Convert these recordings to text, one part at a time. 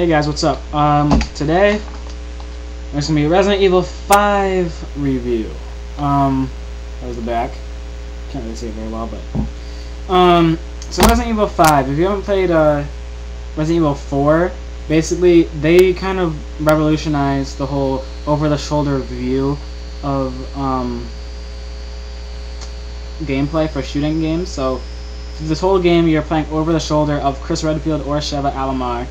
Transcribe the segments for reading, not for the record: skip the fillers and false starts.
Hey guys, what's up? Today there's gonna be a Resident Evil 5 review. That was the back. Can't really see it very well, but so Resident Evil 5. If you haven't played Resident Evil 4, basically they kind of revolutionized the whole over-the-shoulder view of gameplay for shooting games. So this whole game you're playing over the shoulder of Chris Redfield or Sheva Alomar.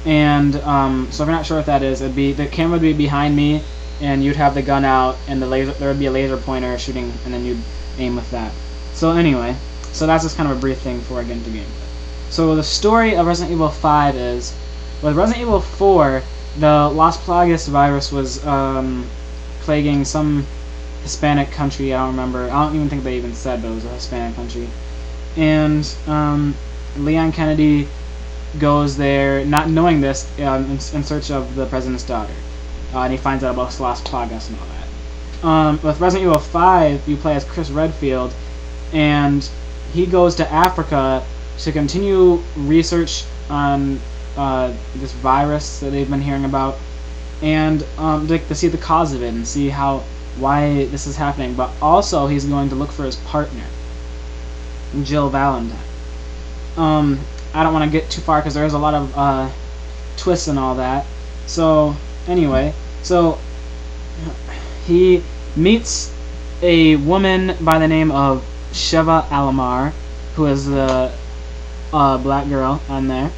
And so if you're not sure what that is, it'd be the camera would be behind me, and you'd have the gun out, and there would be a laser pointer shooting, and then you'd aim with that. So anyway, so that's just kind of a brief thing before I get into game. So the story of Resident Evil 5 is, with Resident Evil 4, the Las Plagas virus was plaguing some Hispanic country. I don't remember. I don't even think they even said, but it was a Hispanic country. And Leon Kennedy goes there, not knowing this, in search of the president's daughter, and he finds out about Las Plagas and all that. With Resident Evil 5, you play as Chris Redfield, and he goes to Africa to continue research on this virus that they've been hearing about, and to see the cause of it and see why this is happening. But also, he's going to look for his partner, Jill Valentine. I don't want to get too far because there's a lot of twists and all that. So anyway, so he meets a woman by the name of Sheva Alomar, who is the black girl on there,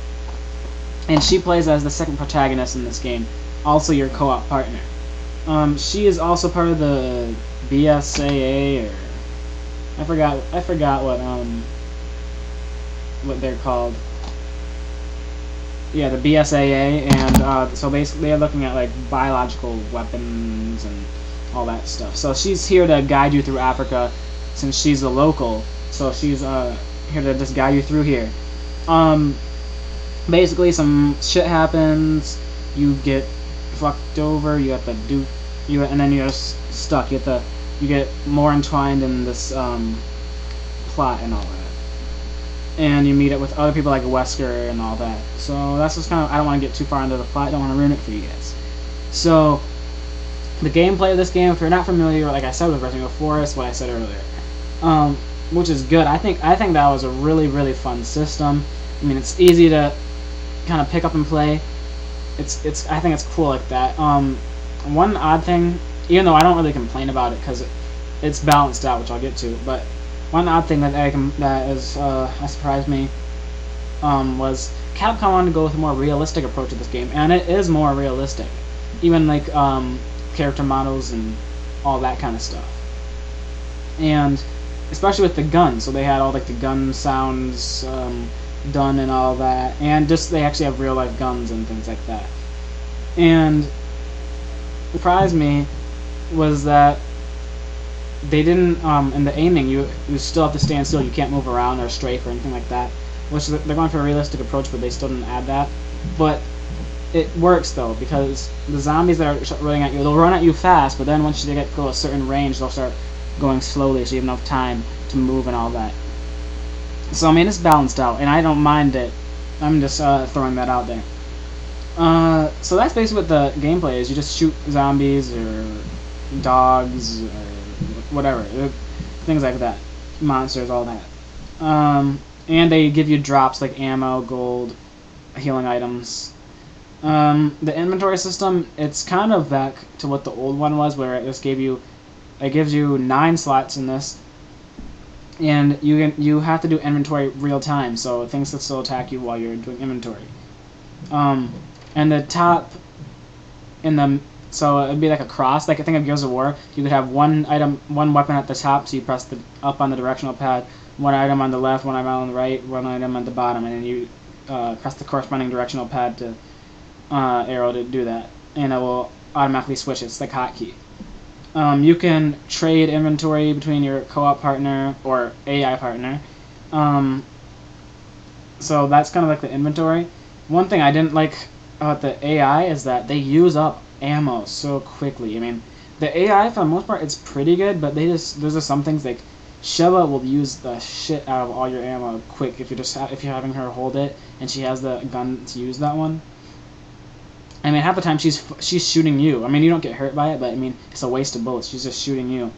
and she plays as the second protagonist in this game, also your co-op partner. She is also part of the BSAA, or I forgot what they're called. Yeah, the BSAA, and so basically they're looking at like biological weapons and all that stuff. So she's here to guide you through Africa, since she's a local. So she's here to just guide you through here. Basically some shit happens. You get fucked over. You have to do and then you're just stuck. You get more entwined in this plot and all that. And you meet up with other people like Wesker and all that. So that's just kind of, I don't want to get too far into the plot. I don't want to ruin it for you guys. So the gameplay of this game, if you're not familiar, like I said with Resident Evil 4, is what I said earlier, which is good. I think that was a really fun system. I mean, it's easy to kind of pick up and play. I think it's cool like that. One odd thing, even though I don't really complain about it because it's balanced out, which I'll get to, but one odd thing that surprised me was Capcom wanted to go with a more realistic approach to this game, and it is more realistic, even like character models and all that kind of stuff, and especially with the guns. So they had all like the gun sounds done and all that, and just they actually have real life guns and things like that. And what surprised me was that they didn't, in the aiming, you still have to stand still. You can't move around or strafe or anything like that. Which they're going for a realistic approach, but they still didn't add that. But it works though, because the zombies that are running at you, they'll run at you fast, but then once they get to a certain range, they'll start going slowly, so you have enough time to move and all that. So I mean, it's balanced out, and I don't mind it. I'm just throwing that out there. So that's basically what the gameplay is. You just shoot zombies or dogs or whatever, things like that, monsters, all that, and they give you drops like ammo, gold, healing items. The inventory system, it's kind of back to what the old one was, where it gives you 9 slots in this, and you have to do inventory real time, so things can still attack you while you're doing inventory. And the top so it'd be like a cross, like I think of Gears of War. You could have one weapon at the top, so you press up on the directional pad, one item on the left, one item on the right, one item on the bottom, and then you press the corresponding directional pad to arrow to do that, and it will automatically switch. It's like hotkey. You can trade inventory between your co-op partner or AI partner. So that's kind of like the inventory. One thing I didn't like about the AI is that they use up ammo so quickly. I mean, the AI for the most part it's pretty good, but there's just some things like Sheva will use the shit out of all your ammo quick if you're having her hold it and she has the gun to use that one. I mean, half the time she's shooting you. I mean, you don't get hurt by it, but I mean, it's a waste of bullets. She's just shooting you.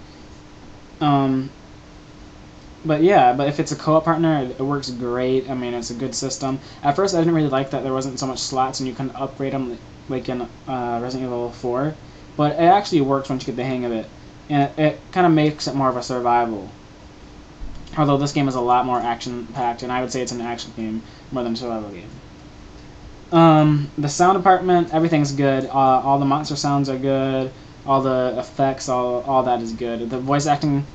But yeah, but if it's a co-op partner, it works great. I mean, it's a good system. At first, I didn't really like that there wasn't so much slots and you couldn't upgrade them like in Resident Evil 4. But it actually works once you get the hang of it. And it kind of makes it more of a survival. Although this game is a lot more action-packed, and I would say it's an action game more than a survival game. The sound department, everything's good. All the monster sounds are good. All the effects, all that is good. The voice acting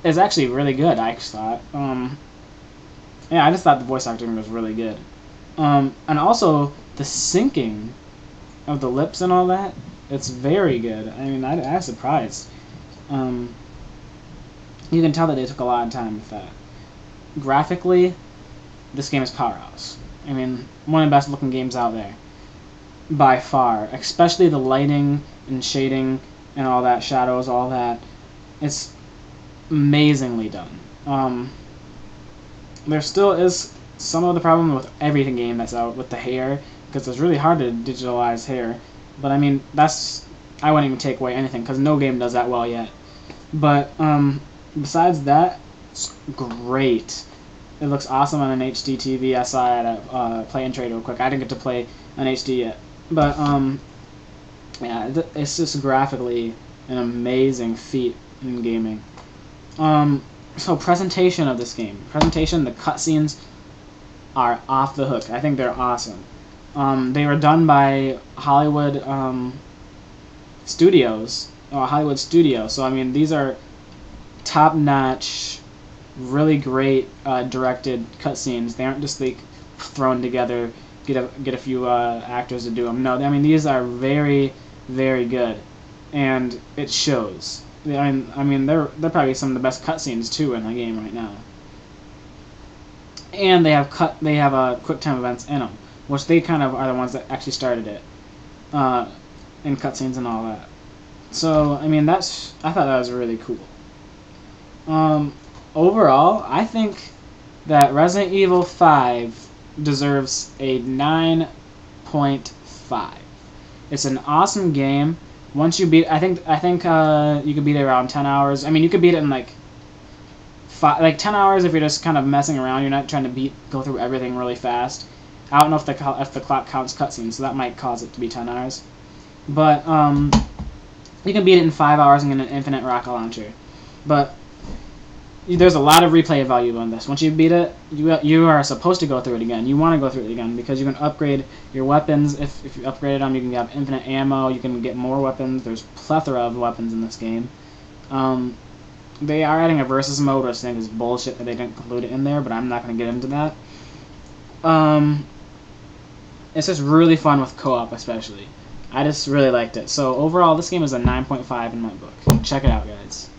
is actually really good, I thought. Yeah, I just thought the voice acting was really good. And also, the syncing of the lips and all that, it's very good. I mean, I was surprised. You can tell that they took a lot of time with that. Graphically, this game is powerhouse. I mean, one of the best looking games out there. By far. Especially the lighting and shading and all that, shadows, all that. It's amazingly done. There still is some of the problem with every game that's out with the hair, because it's really hard to digitalize hair. But I mean, I wouldn't even take away anything, because no game does that well yet. But besides that, it's great. It looks awesome on an HD TV. I saw it at Play and Trade real quick. I didn't get to play an HD yet, but yeah, it's just graphically an amazing feat in gaming. So presentation of this game. Presentation, the cutscenes are off the hook. I think they're awesome. They were done by Hollywood Studios. Hollywood Studio. So I mean, these are top-notch, really great directed cutscenes. They aren't just like thrown together, get a few actors to do them. No, I mean, these are very, very good, and it shows. I mean, they're probably some of the best cutscenes too in the game right now. And they have QuickTime events in them, which they kind of are the ones that actually started it, in cutscenes and all that. So I mean, I thought that was really cool. Overall, I think that Resident Evil 5 deserves a 9.5. It's an awesome game. Once you beat, I think you could beat it around 10 hours. I mean, you could beat it in like 10 hours if you're just kind of messing around. You're not trying to go through everything really fast. I don't know if the clock counts cutscenes, so that might cause it to be 10 hours. But you can beat it in 5 hours and get an infinite rocket launcher. But there's a lot of replay value on this. Once you beat it, you are supposed to go through it again. You want to go through it again because you can upgrade your weapons. If you upgraded them, you can have infinite ammo. You can get more weapons. There's a plethora of weapons in this game. They are adding a versus mode, which I think is bullshit that they didn't include it in there, but I'm not going to get into that. It's just really fun with co-op, especially. I just really liked it. So overall, this game is a 9.5 in my book. Check it out, guys.